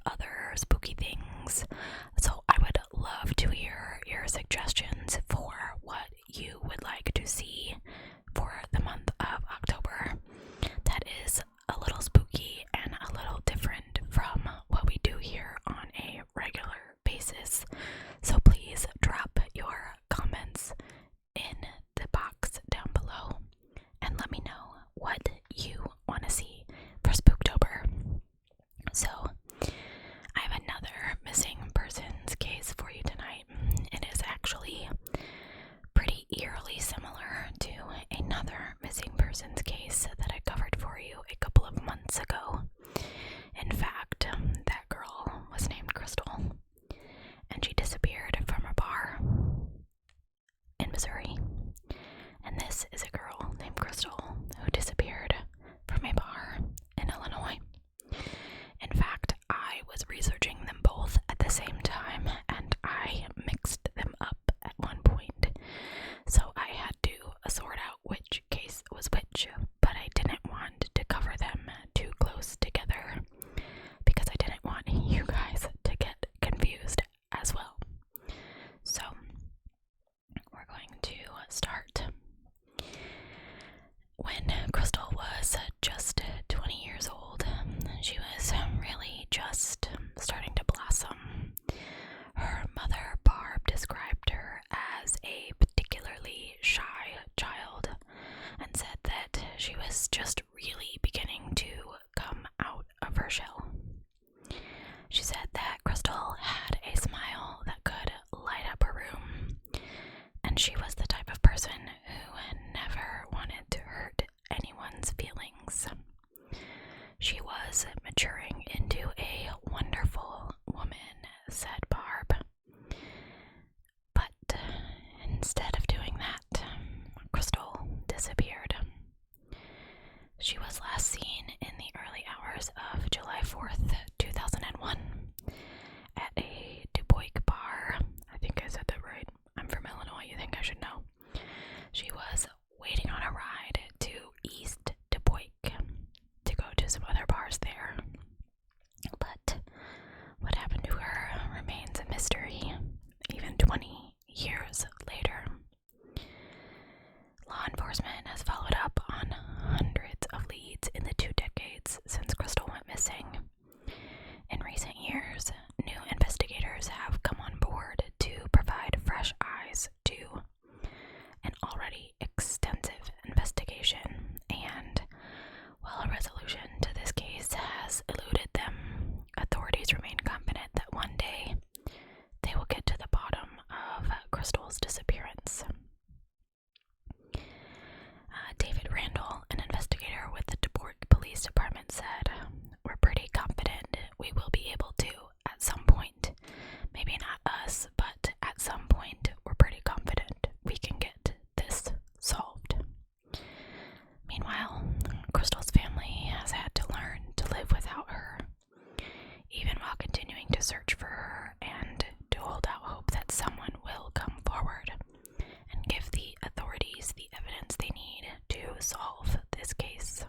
other spooky things. So I would love to hear your suggestions for what you would like to see for the month of October that is a little spooky and a little different from what we do here on a regular basis. So please drop your comments in the box down below and let me know what you want to see for Spooktober. So I have another missing persons case for you tonight. It is actually pretty eerily similar to another missing persons case that I covered for you a couple of months ago. In fact, that girl was named Crystal, and she disappeared from a bar in Missouri. And this is a girl named Crystal who disappeared from a bar in Illinois. In fact, I was researching them both at the same time, and I mixed them up at one point. So I had to sort out which case was which, but I didn't want to cover them too close together because I didn't want you guys to get confused as well. So we're going to start. When Crystal was just 20 years old, she was really just starting to blossom. Her mother, Barb, described her as a particularly shy child and said that she was just really beginning to come out of her shell. She said that Crystal had a smile that could light up her room, and she was the type of person who never wanted to hurt anyone's feelings. She was maturing into a wonderful woman, said Barb. But instead of doing that, Crystal disappeared. She was last seen in the early hours of July 4th, 2001, at a Du Bois bar. I think I said that right. I'm from Illinois, you think I should know. She was waiting on a ride to East Du Bois to go to some other bars there. But what happened to her remains a mystery, even 20 years later. Law enforcement has followed up on hundreds of leads in the 2 decades since Crystal went missing. In recent years, new investigators have come on board to provide fresh eyes to an already extensive investigation, and while a resolution to this case has eluded them, authorities remain confident that one day they will get to the bottom of Crystal's disappearance. David Randall, an investigator with the Du Bois Police Department, said, "We're pretty confident we will be able to at some point. Maybe not us, but at some point we're pretty confident we can get this solved." Meanwhile, Crystal's family has had to learn to live without her, even while continuing to search for her and to hold out hope that someone will come forward and give the authorities the evidence they need to solve this case.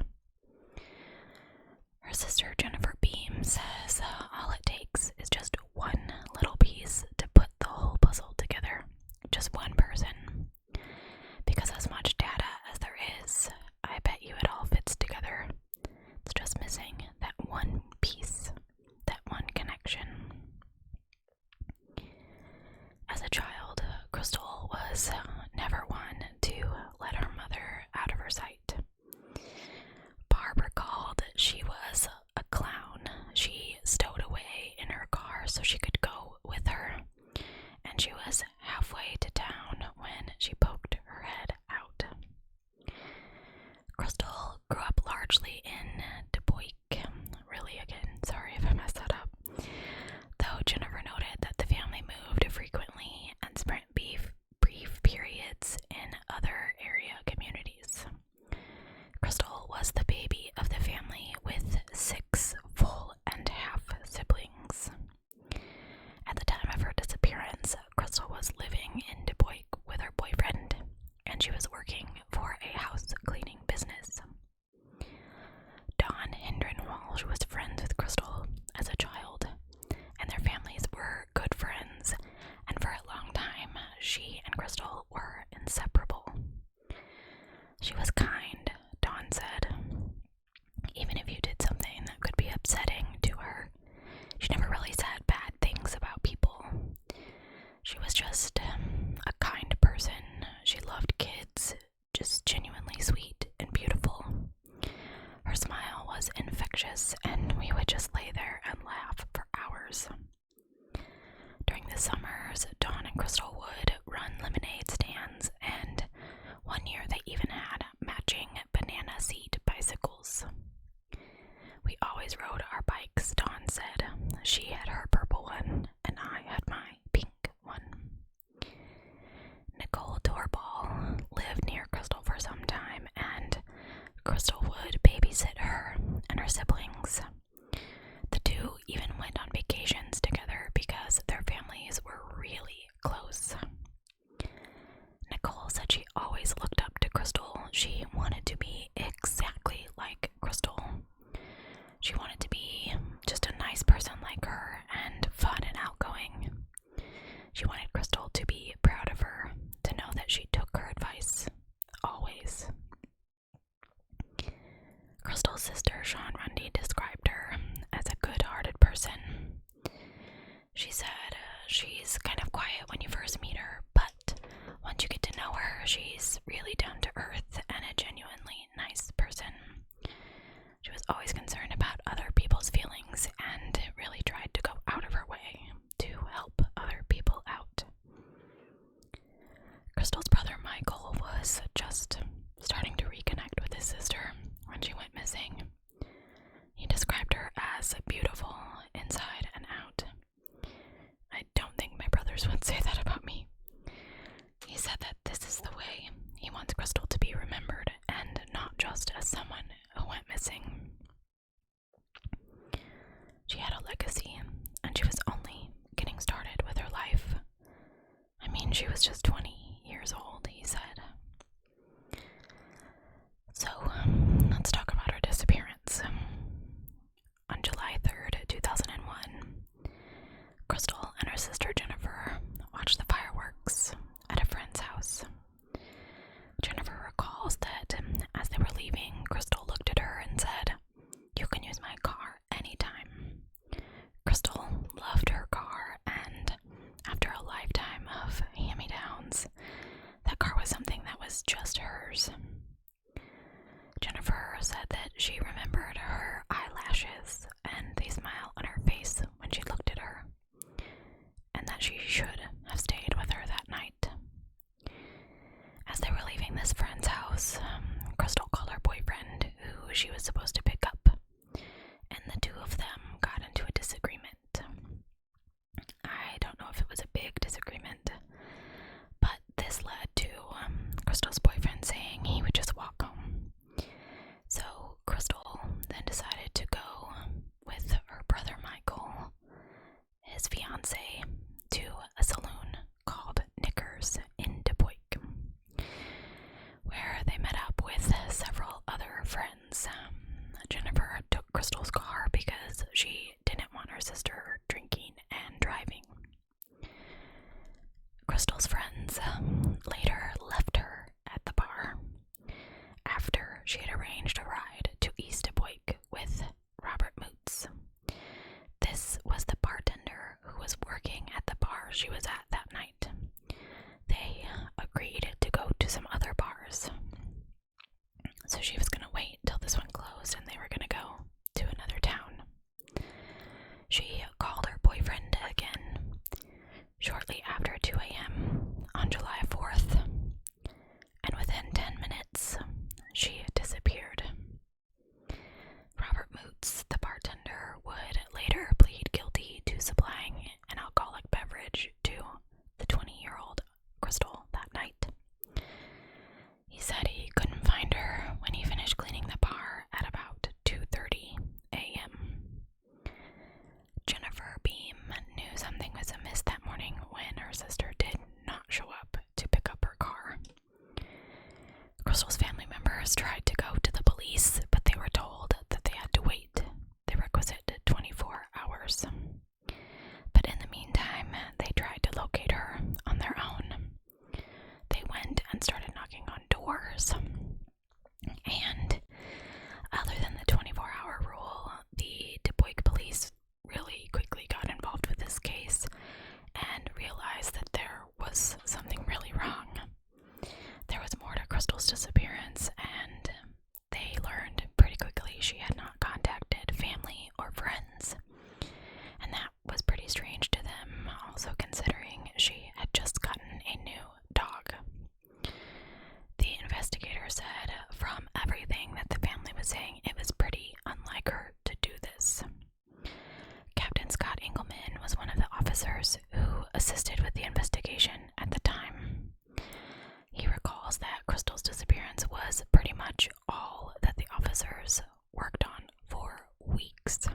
Her sister Jennifer Beam says all it takes is just one little piece to put the whole puzzle together. Just one person. Because as much data as there is, I bet you it all fits together. It's just missing that one piece, that one connection. beautiful inside and out. I don't think my brothers would say that about me. He said that this is the way he wants Crystal to be remembered, and not just as someone who went missing. She had a legacy, and she was only getting started with her life. I mean, she was just 20 years old, he said. So, let's talk about her disappearance. On July 3rd, 2001, Crystal and her sister Jennifer watched the fireworks at a friend's house. Jennifer recalls that as they were leaving, Crystal looked at her and said, "You can use my car anytime." Crystal loved her car, and after a lifetime of hand-me-downs, that car was something that was just hers. Jennifer said that she remembered her eyelashes and the smile on her face when she looked at her, and that she should have stayed with her that night. As they were leaving this friend's house, Crystal called her boyfriend, who she was supposed to pick up, and the two of them got into a disagreement. I don't know if it was a big disagreement, but this led to Crystal's boyfriend saying he would just walk home. So Crystal then decided to go with her brother Michael, his fiance, to a saloon called Knickers in Du Bois, where they met up with several other friends. Jennifer took Crystal's car because she didn't want her sister drinking and driving. Crystal's friends later left her at the bar after she had arranged a ride to East Du Bois with Robert Moots. This was the bartender who was working at the bar she was at that night. They agreed to go to some other bars. So she was going to wait till this one closed and they were going to go to another town. She called her boyfriend again shortly after 2 a.m. on July 4th, and within 10 minutes, she disappeared. Robert Moots, the bartender, would later plead guilty to supplying an alcoholic beverage to the 20-year-old Crystal that night. He said he couldn't find her when he finished cleaning the bar at about 2:30 a.m. Jennifer Beam knew something was amiss that morning when her sister did not show up to pick up her car. Crystal's family members tried to go to the police, but they were told that they had to wait the requisite 24 hours. But in the meantime, they tried to locate her on their own. They went and started knocking on doors. And other than the 24-hour rule, the Du Bois police really quickly got involved with this case and realized that there was something really wrong. There was more to Crystal's disappearance, and they learned pretty quickly she had not contacted family or friends. And that was pretty strange to them, also considering she had just gotten a new dog. The investigator said from everything that the family was saying, it was pretty unlike her to do this. Captain Scott Engelman was one of the officers who assisted with the investigation at the time. He recalls that Crystal's disappearance was pretty much all that the officers worked on for weeks.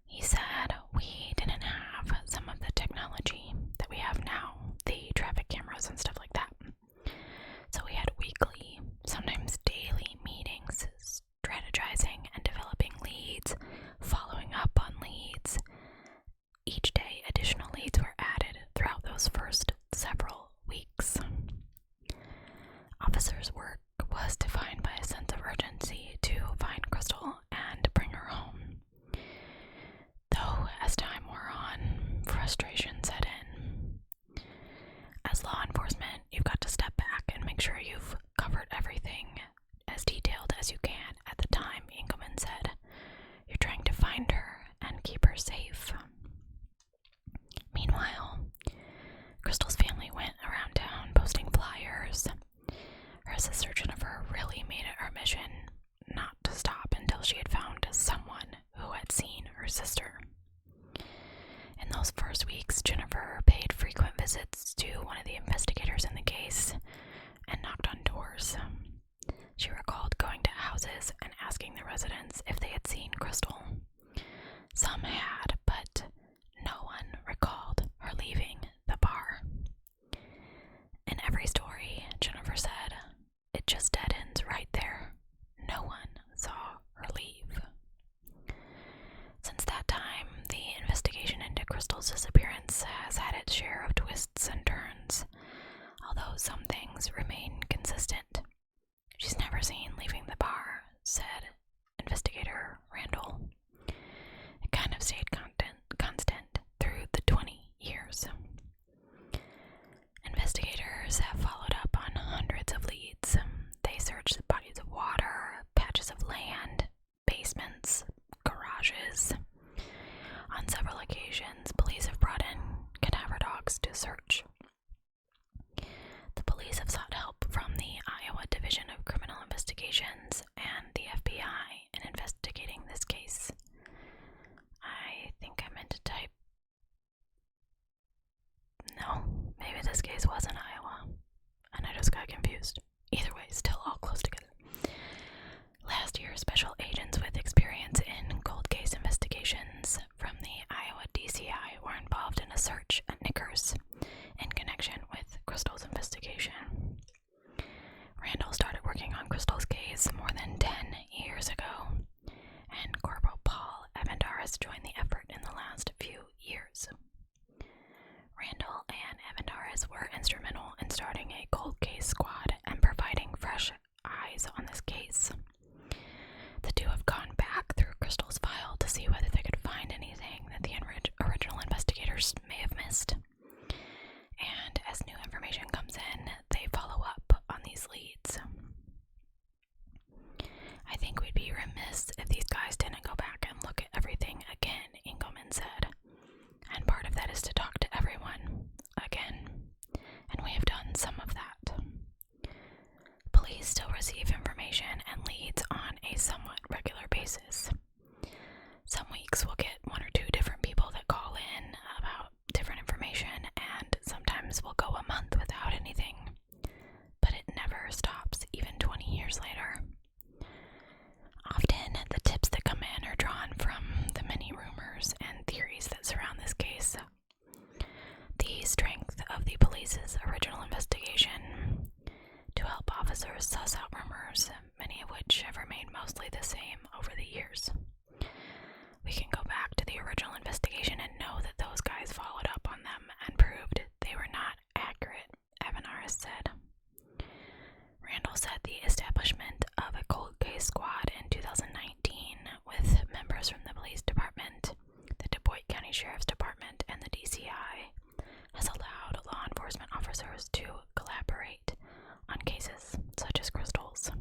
He said, "We didn't have some of the technology that we have now, the traffic cameras and stuff like that. So we had weekly, sometimes daily meetings, strategizing and developing leads, following up on leads. Each day, additional leads were added throughout those first several weeks." Officers' work was defined by a sense of urgency to find Crystal and bring her home. Though, as time wore on, frustration set in. As law enforcement, you've got to step back and make sure you've covered everything as detailed as you can at the time, Engelman said. You're trying to find her and keep her safe. Meanwhile, Crystal's family went around town posting flyers. Her sister Jennifer really made it her mission not to stop until she had found someone who had seen sister. In those first weeks, Jennifer paid frequent visits to one of the investigators in the case and knocked on doors. She recalled going to houses and asking the residents if they had seen Crystal. Some had, but no one recalled her leaving the bar. In every story, Jennifer said, it just dead ends right there. No one saw her leave. Since that time, the investigation into Crystal's disappearance has had its share of twists and turns, although some things remain consistent. She's never seen leaving the bar, said investigator Randall. It kind of stayed constant through the 20 years. Investigators have followed up on hundreds of leads. They searched the bodies of water, patches of land, basements, garages. On several occasions, police have brought in cadaver dogs to search. The police have sought help from the Iowa Division of Criminal Investigations and the FBI in investigating this case. I think I meant to type. No, maybe this case was in Iowa, and I just got confused. Either way, still all close together. Last year, special agents with experience in cold case investigations from the Iowa DCI were involved in a search at Knickers in connection with Crystal's investigation. Randall started working on Crystal's case more than 10 years ago, and Corporal Paul Evandaris joined the effort in the last few years. Randall and Evandaris were instrumental in starting a cold case squad and providing fresh eyes on this case. The two have gone back through Crystal's file to see whether they could find anything that the original investigators may have missed. And as new information comes in, they follow up on these leads. I think we'd be remiss if these guys didn't go back and look at everything again, Engelman said. And part of that is to talk to everyone again. And we have done some of that. Police still receive information and leads on a somewhat regular basis. Some weeks we'll get one or two different people that call in about different information, and sometimes we'll go a month without anything. But it never stops, even 20 years later. Often, the tips that come in are drawn from the many rumors and theories that surround this case. The strength of the police's original investigation to help officers suss out rumors, many of which have remained mostly the same over the years. We can go back to the original investigation and know that those guys followed up on them and proved they were not accurate, Evandaris said. Randall said the establishment of a cold case squad in 2019 with members from the police department, the DuPage County Sheriff's Department, and the DCI has allowed law enforcement officers to collaborate on cases such as Crystal's.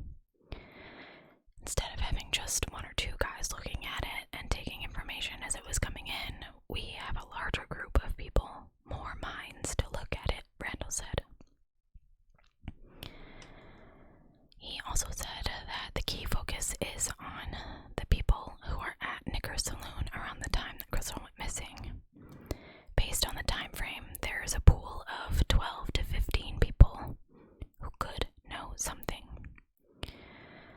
Instead of having just one or two guys looking at it and taking information as it was coming in, we have a larger group of people, more minds to look at it, Randall said. He also said that the key focus is on the people who are at Knickers Saloon around the time that Crystal went missing. Based on the time frame, there is a pool of 12 to 15 people who could know something.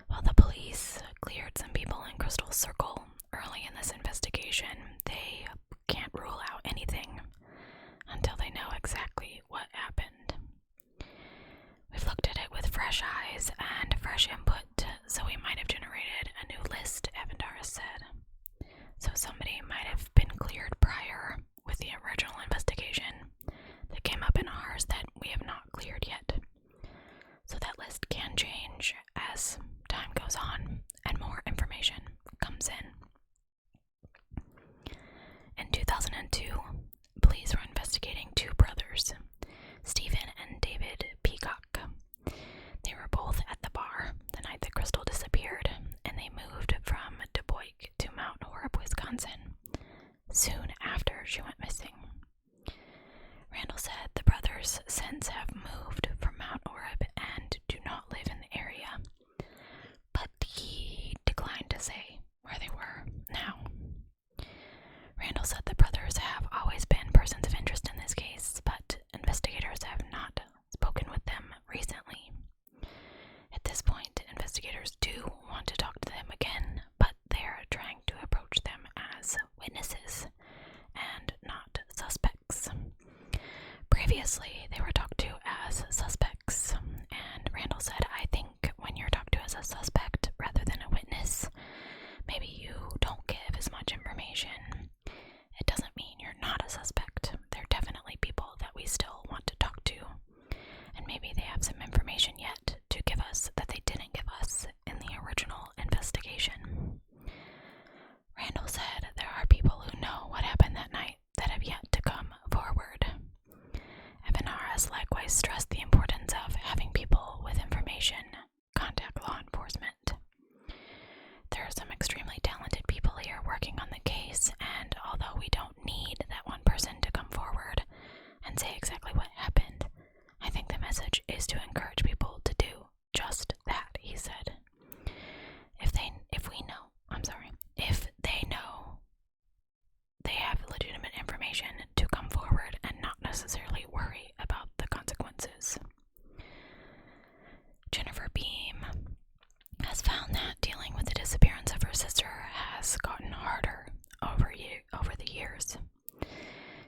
While the police cleared some people in Crystal's circle early in this investigation, they can't rule out anything until they know exactly what happened. We've looked at it with fresh eyes and fresh input, so we might have generated a new list, Evandaris said. So somebody might have been cleared prior with the original investigation that came up in ours that we have not cleared yet. So that list can change as time goes on and more information comes in. In 2002, police were investigating two brothers, Stephen and David Peacock. They were both at the bar the night that Crystal disappeared, and they moved from DuPage to Mount Horeb, Wisconsin, soon after she went missing. Randall said the brothers since have moved from Mount Horeb and do not live in the area, but he declined to say where they were now. Randall said the brothers have always been persons of interest in this case, but investigators have not spoken with them recently. At this point, investigators do want to talk to them again, but they're trying to approach them as witnesses and not suspects. Previously, they were talked to as suspects, and Randall said, I think when you're talked to as a suspect rather than a witness, maybe you don't give as much information. It doesn't mean you're not a suspect. They're definitely people that we still want to talk to, and maybe they have some information yet to give us that they didn't give us in the original investigation. Randall said there are people who know what happened that night that have yet to come forward. FNR has likewise stressed the importance of having people with information contact law enforcement. There are some extremely talented people here working on the case, and although we don't need that one person to come forward and say exactly what happened, I think the message is to encourage people to do just that, he said. If they know they have legitimate information to come forward and not necessarily worry about the consequences. Jennifer Beam has found that dealing with the disappearance of her sister has gotten harder over the years.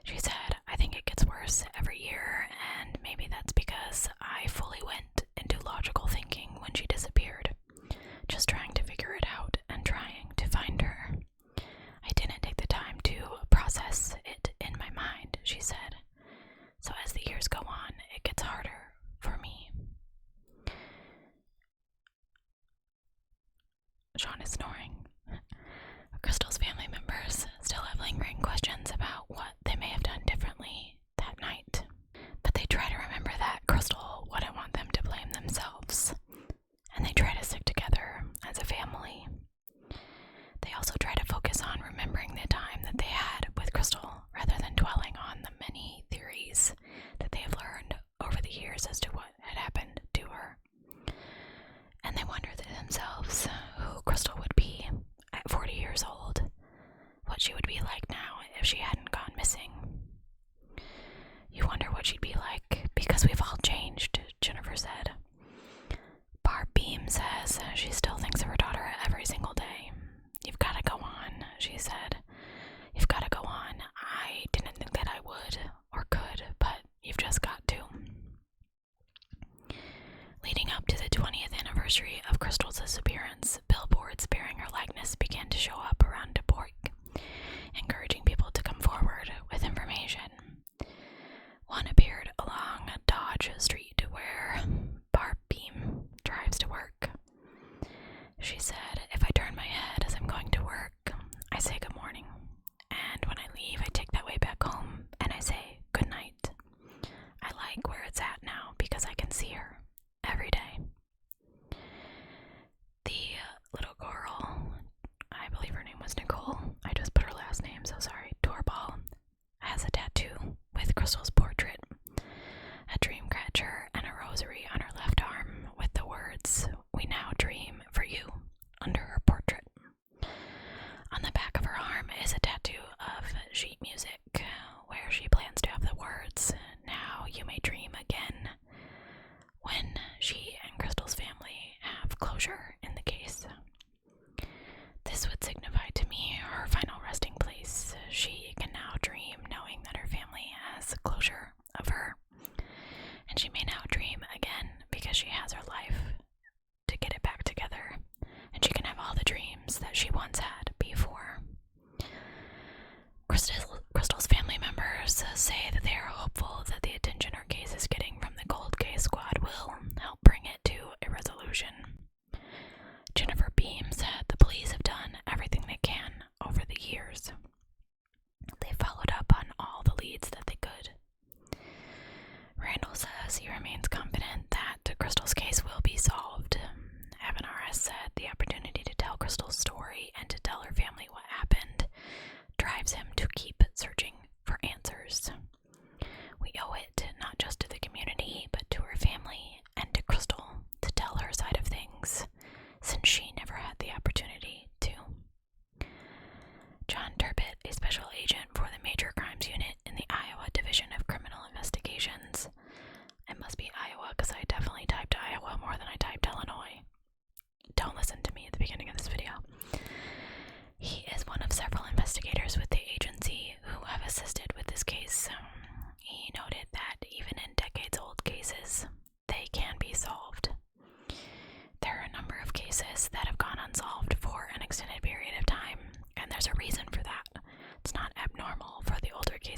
She said, I think it gets worse every year, and maybe that's because I fully went into logical thinking when she disappeared, just trying to figure it out and trying to find her. I didn't take the time to process it in my mind, she said. So as the years go on, it gets harder for me. Sean is snoring. Crystal's family members still have lingering questions about what they may have done differently that night, but they try to remember that Crystal wouldn't want them to blame themselves, and they try to stick together as a family. They also try to focus on remembering the time that they had with Crystal rather than dwelling on the many theories that they have learned over the years as to what had happened to her. And they wonder to themselves who Crystal would be at 40 years old, what she would be like now if she hadn't gone missing. You wonder what she'd be like because we've all changed, Jennifer said. Barb Beam says she still thinks of her daughter every single day. You've got to go on, she said. You've got to go on. I didn't think that I would or could, but you've just got to. Leading up to the 20th anniversary of Crystal's disappearance, billboards bearing her likeness began to show up around Du Bois, encouraging people to come forward with information. One appeared along Dodge Street, where Barb Beam drives to work. She said, if I turn my head as I'm going to work, I say good morning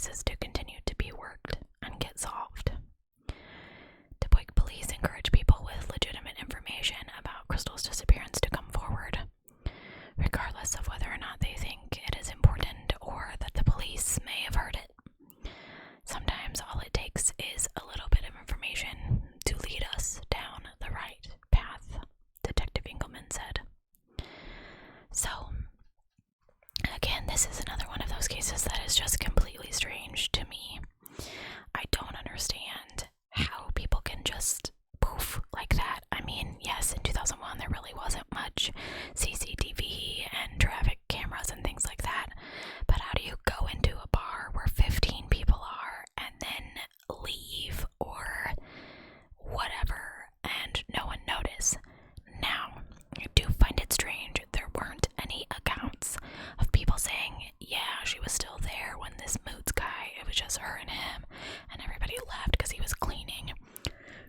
cases to continue to be worked and get solved. Dubuque police encourage people with legitimate information about Crystal's disappearance to come forward, regardless of whether or not they think it is important or that the police may have heard it. Sometimes all it takes is a little bit of information to lead us down the right path, Detective Engelman said. So, again, this is another one of those cases that is just completely strange to me. I don't understand how people can just poof like that. I mean, yes, in 2001 there really wasn't much CCTV and traffic cameras and things like that, but how do you go into a bar where 15 people are and then leave or whatever and no one notice? Now, I do find it strange there weren't any accounts of people saying, yeah, she was still there when this Moods guy, it was just her and him, and everybody left because he was cleaning.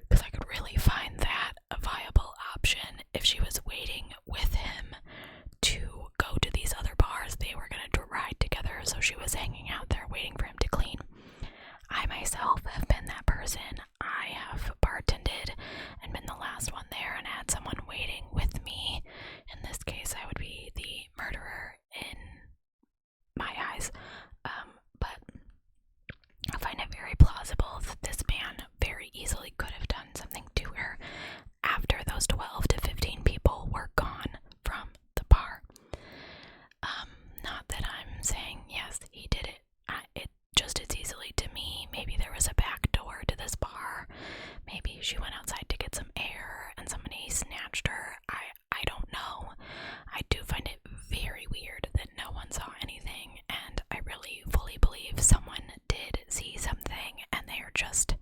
Because I could really find that a viable option if she was waiting with him to go to these other bars. They were going to ride together, so she was hanging out there waiting for him to clean. I myself have been that person. I have bartended and been the last one there and had someone waiting with me. In this case, I would be the murderer in my eyes. But I find it very plausible that this man very easily could have done something to her after those 12 to 15 people were gone from the bar. Not that I'm saying, yes, he did it. It just as easily to me. Maybe there was a back door to this bar. Maybe she went outside to get some air and somebody snatched her. I don't know. I do find it very weird that no one saw anything, and I really fully believe someone did see something and they are just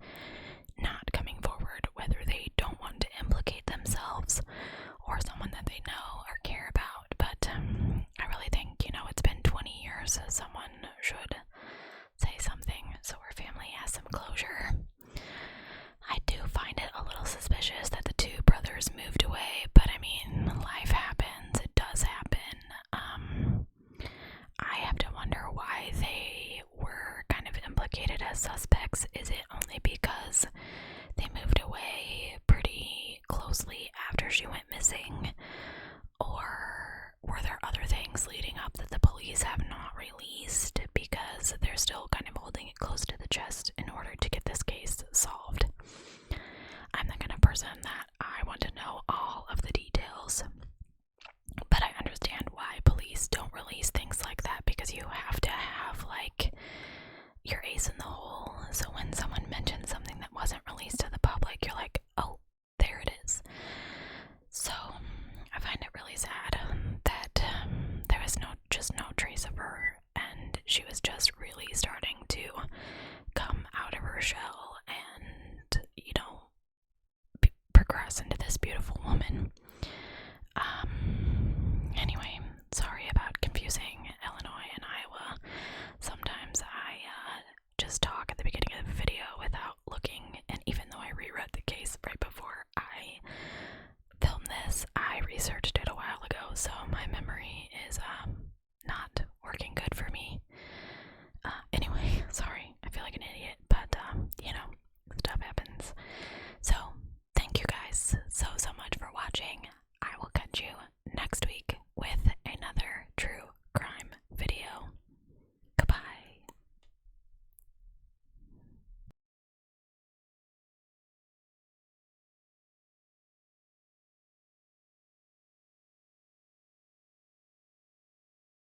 not coming forward, whether they don't want to implicate themselves or someone that they know or care about. But I really think, it's been 20 years, so someone should say something so her family has some closure. I do find it a little suspicious that the two brothers moved away, but I mean, life happens. It does happen. I have to wonder why they were kind of implicated as suspects. Is it only because they moved away pretty closely after she went missing? Or were there other things leading up that the police have not released because they're still kind of holding it close to the chest in order to get this case solved? I'm the kind of person that I want to know all of the details, but I understand why police don't release things like that, because you have to have your ace in the hole, so when someone mentions something that wasn't released to the public, you're like, oh, there it is. So I find it really sad that there was just no trace of her, and she was just really starting to come out of her shell.